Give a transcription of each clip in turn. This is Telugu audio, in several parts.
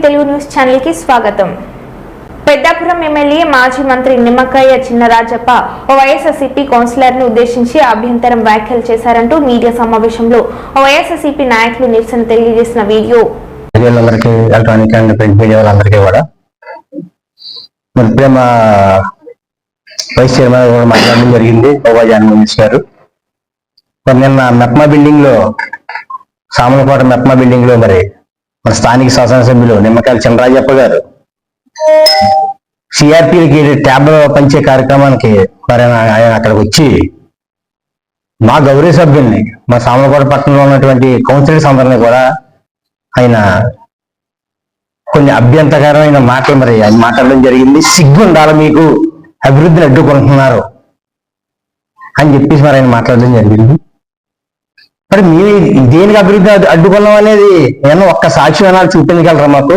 తెలుగు న్యూస్ ఛానల్ కి స్వాగతం. పెద్దాపురం ఎమ్మెల్యే మాజీ మంత్రి నిమ్మకాయ చినరాజప్ప వైఎస్ఆర్సీపీ కౌన్సిలర్ ను ఉద్దేశించి అభ్యంతరం వ్యాఖ్యలు చేశారంటూ మీడియా సమావేశంలో వైఎస్ఆర్సీపీ నాయకులు నిరసన తెలియజేసిన video electronic and print media వాళ్ళందరికీ కూడా ఇప్పుడే మా వైస్ చైర్మన్ కూడా మాట్లాడడం జరిగింది. జగన్మోహన్ గారు నిన్న మెప్మా బిల్డింగ్ లో సామలకోట మెప్మా బిల్డింగ్ లో మరి మన స్థానిక శాసనసభ్యులు నిమ్మకాయల చినరాజప్ప గారు సిఆర్పీలకి ట్యాబ్లు పంచే కార్యక్రమానికి మరి ఆయన అక్కడికి వచ్చి మా గౌరవ సభ్యుల్ని మా సామలకోట పట్టణంలో ఉన్నటువంటి కౌన్సిలర్స్ అందరినీ కూడా ఆయన కొన్ని అభ్యంతరకరమైన మాటలు మరి ఆయన మాట్లాడడం జరిగింది. సిగ్గు ఉండాలి మీకు, అభివృద్ధిని అడ్డుకుంటున్నారు అని చెప్పేసి మరి ఆయన మాట్లాడడం జరిగింది. మరి మీరు దేనికి అభివృద్ధి అడ్డుకున్నాం అనేది నేను ఒక్క సాక్షి అనాలు చూపించగలరా? మాకు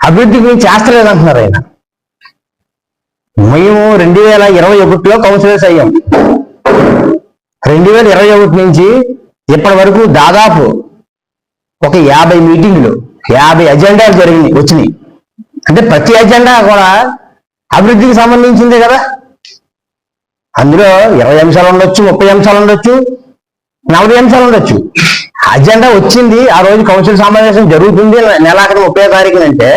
అభివృద్ధికి మేము చేస్తలేదంటున్నారు ఆయన. మేము 2021లో కౌన్సిలర్స్ అయ్యాం. 2021 నుంచి ఇప్పటి వరకు దాదాపు ఒక 50 మీటింగ్లు 50 అజెండాలు వచ్చినాయి. అంటే ప్రతి అజెండా కూడా అభివృద్ధికి సంబంధించిందే కదా. అందులో 20 అంశాలు ఉండొచ్చు, 30 అంశాలు ఉండొచ్చు, 40 అంశాలు ఉండొచ్చు. అజెండా వచ్చింది, ఆ రోజు కౌన్సిల్ సమావేశం జరుగుతుంది నెలాఖరు 30వ తారీఖున అంటే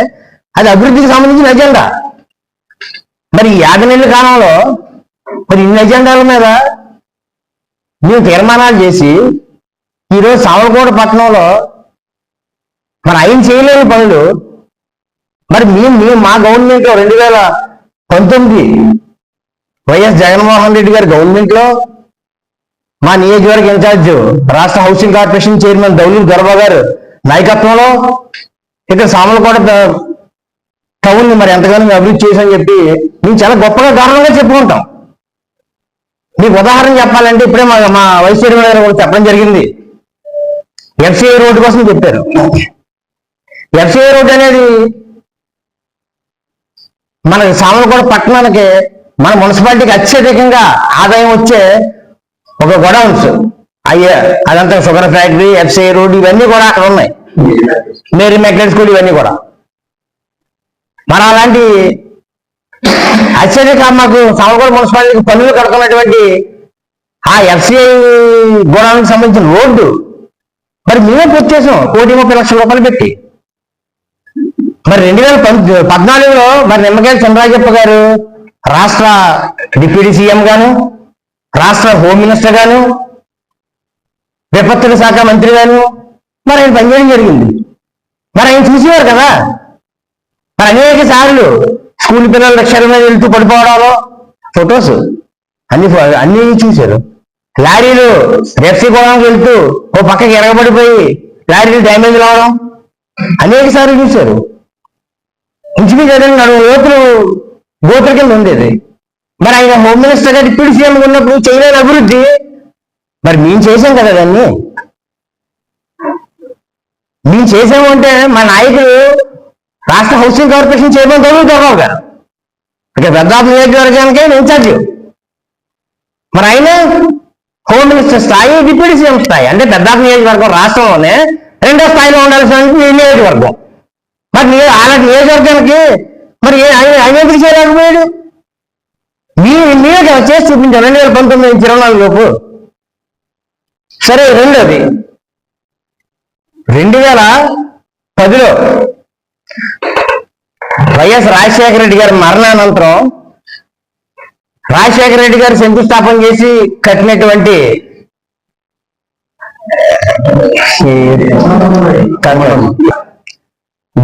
అది అభివృద్ధికి సంబంధించిన అజెండా. మరి 50 నెలల కాలంలో మరి ఇన్ని అజెండాల మీద మేము తీర్మానాలు చేసి ఈరోజు సామలకోట పట్టణంలో మరి ఆయన చేయలేని పనులు మరి మేము మా గవర్నమెంట్లో 2019 వైఎస్ జగన్మోహన్ రెడ్డి గారి గవర్నమెంట్లో మా నియోజకవర్గ ఇన్ఛార్జ్ రాష్ట్ర హౌసింగ్ కార్పొరేషన్ చైర్మన్ దౌలూరు గర్భ గారు నాయకత్వంలో ఇక్కడ సామలకోట టౌన్ ని మరి ఎంతగానో అభివృద్ధి చేశామని చెప్పి మేము చాలా గొప్పగా గౌరవంగా చెప్పుకుంటాం. మీకు ఉదాహరణ చెప్పాలంటే ఇప్పుడే మా వైస్ చైర్మన్ గారు కూడా చెప్పడం జరిగింది. ఎఫ్సిఐ రోడ్డు కోసం చెప్పారు. ఎఫ్సిఐ రోడ్డు అనేది మన సామలకోట పట్టణానికి మన మున్సిపాలిటీకి అత్యధికంగా ఆదాయం వచ్చే ఒక గోడౌన్స్ అయ్యా. అదంతా షుగర్ ఫ్యాక్టరీ, ఎఫ్సిఐ రోడ్ ఇవన్నీ కూడా అక్కడ ఉన్నాయి. మేరీ మెక్లెట్ స్కూల్ ఇవన్నీ కూడా మరి అలాంటి అత్యధిక మాకు సామలకోట మున్సిపాలిటీకి పన్నులు కడుతున్నటువంటి ఆ ఎఫ్సిఐ గోడౌన్కి సంబంధించిన రోడ్డు మరి మేమే పూర్తి చేసాం 1,30,00,000 రూపాయలు పెట్టి. మరి 2014లో మరి నిమ్మకాయల చినరాజప్ప గారు రాష్ట్ర డిప్యూటీ సీఎం గాను, రాష్ట్ర హోమ్ మినిస్టర్ గాను, విపత్తుల శాఖ మంత్రి గాను మరి ఆయన పనిచేయడం జరిగింది. మరి ఆయన చూసేవారు కదా. మరి అనేక సార్లు స్కూల్ పిల్లలు లక్షల మీద వెళ్తూ పడిపోవడాలో ఫొటోస్ అన్ని చూశారు. లారీలు రెఫ్సీ గోడానికి వెళ్తూ ఓ పక్కకి ఎరగబడిపోయి లారీలు డ్యామేజ్ రావడం అనేక సార్లు చూశారు. ఇంచుమించు లోతులు గోతుల కింద ఉండేది. మరి ఆయన హోమ్ మినిస్టర్ గా డిప్యూటీ సీఎం ఉన్నప్పుడు చేయలేని అభివృద్ధి మరి మేము చేసాం కదా. దాన్ని మేము చేసాము అంటే మా నాయకులు రాష్ట్ర హౌసింగ్ కార్పొరేషన్ చైర్మన్ దౌలూరు గర్భ గారు ఇక పెద్దాపురం నియోజకవర్గానికి ఇన్ఛార్జ్. మరి ఆయన హోమ్ మినిస్టర్ స్థాయి, డిప్యూటీ సీఎం స్థాయి, అంటే పెద్దాపురం నియోజకవర్గం రాష్ట్రంలోనే 2వ స్థాయిలో ఉండాల్సిన నియోజకవర్గం. మరి అలాంటి నియోజకవర్గానికి మరి ఆయన ఎందుకు చేయలేకపోయాడు? మీరే చేసి చూపించారు 2019-24 లోపు. సరే, రెండోది 2010లో వైఎస్ రాజశేఖర రెడ్డి గారి మరణానంతరం రాజశేఖర రెడ్డి గారు శంకుస్థాపన చేసి కట్టినటువంటి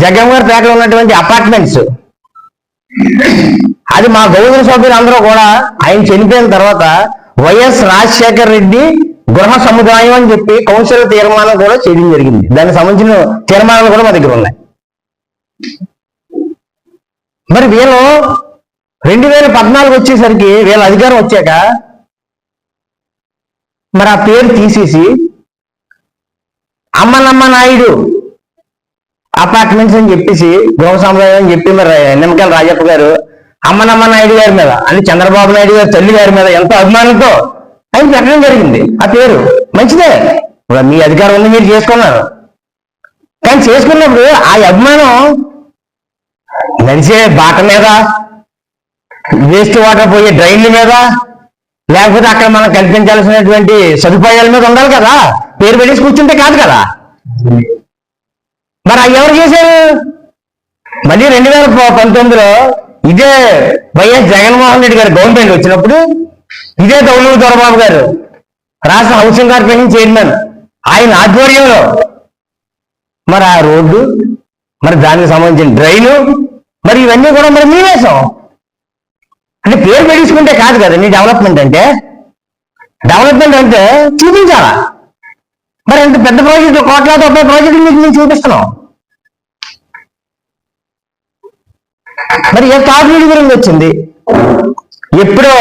జగన్మోహన్ పేటలో ఉన్నటువంటి అపార్ట్మెంట్స్ అది మా గౌరవ సభ్యులు అందరూ కూడా ఆయన చనిపోయిన తర్వాత వైఎస్ రాజశేఖర రెడ్డి గృహ సముదాయం అని చెప్పి కౌన్సిల్ తీర్మానం కూడా చేయడం జరిగింది. దానికి సంబంధించిన తీర్మానాలు కూడా మా దగ్గర ఉన్నాయి. మరి వీళ్ళు 2014 వచ్చేసరికి వీళ్ళ అధికారం వచ్చాక మరి ఆ పేరు తీసేసి అమ్మనమ్మ నాయుడు అపార్ట్మెంట్స్ అని చెప్పేసి గృహ సముదాయం అని చెప్పి మరి నిమ్మకాయల రాజప్ప గారు అమ్మనమ్మ నాయుడు గారి మీద అంటే చంద్రబాబు నాయుడు గారి తల్లి గారి మీద ఎంతో అభిమానంతో ఆయన పెట్టడం జరిగింది. ఆ పేరు మంచిదే, మీ అధికారం ఉంది, మీరు చేసుకున్నారు. కానీ చేసుకున్నప్పుడు ఆ అభిమానం నడిచే బాట మీద, వేస్ట్ వాటర్ పోయే డ్రైన్ల మీద, లేకపోతే అక్కడ మనం కల్పించాల్సినటువంటి సదుపాయాల మీద ఉండాలి కదా. పేరు పెట్టేసి కూర్చుంటే కాదు కదా. మరి అవి ఎవరు చేశారు? మళ్ళీ 2019లో ఇదే వైఎస్ జగన్మోహన్ రెడ్డి గారు గవర్నమెంట్ వచ్చినప్పుడు ఇదే దౌలూరు దొరబాబు గారు రాష్ట్ర హౌసింగ్ కార్పొరేషన్ చైర్మన్, ఆయన ఆధ్వర్యంలో మరి ఆ రోడ్డు, మరి దానికి సంబంధించిన డ్రైను, మరి ఇవన్నీ కూడా మరి మీ వేసాం. అంటే పేరు పెట్టించుకుంటే కాదు కదా నీ డెవలప్మెంట్ అంటే. డెవలప్మెంట్ అంటే చూపించాలా. మరి ఎంత పెద్ద ప్రాజెక్టు, కోట్లాది రూపాయల ప్రాజెక్టు మీకు మేము చూపిస్తున్నాం. మరి ఏ తాగునీటి గురించి వచ్చింది ఎప్పుడో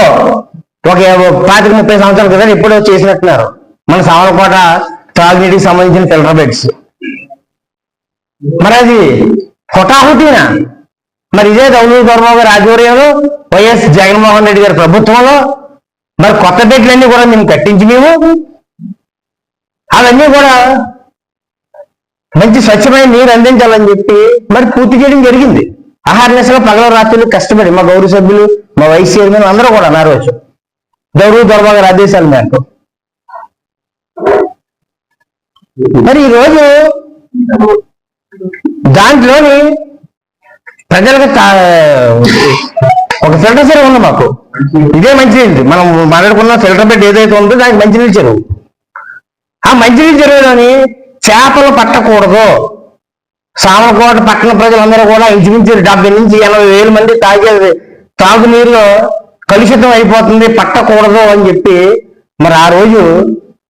ఒక 25-30 సంవత్సరాల క్రితం ఎప్పుడో చేసినట్టున్నారు మన సామలకోట తాగునీటికి సంబంధించిన ఫిల్టర్ బెడ్స్. మరి అది హుటాహుటినా మరి ఇదే దౌలూరు దొరబాబు గారి ఆధ్వర్యంలో వైఎస్ జగన్మోహన్ రెడ్డి గారి ప్రభుత్వంలో మరి కొత్త బెడ్లన్నీ కూడా మేము కట్టించి అవన్నీ కూడా మంచి స్వచ్ఛమైన నీరు అందించాలని చెప్పి మరి పూర్తి చేయడం జరిగింది. ఆహార్నిశలో పగల రాత్రులు కష్టపడి మా గౌరవ సభ్యులు, మా వైస్ చైర్మన్ అందరూ కూడా ఆ రోజు దౌలూరు దొరబాబు గారి ఆదేశాల మేరకు. మరి ఈరోజు దాంట్లోని ప్రజలకు ఒక ఫిల్టర్ చెరువు ఉంది మాకు. ఇదే మంచినీళ్ళు మనం మాట్లాడుకున్న ఫిల్టర్ బెడ్ ఏదైతే ఉందో దానికి మంచినీళ్ళు చెరువు. ఆ మంచినీళ్ళ చెరువులోని చేపలు పట్టకూడదు. సామలకోట పట్టణ ప్రజలందరూ కూడా ఇంచుమించు 70 నుంచి 80 వేల మంది తాగునీరులో కలుషితం అయిపోతుంది, పట్టకూడదు అని చెప్పి మరి ఆ రోజు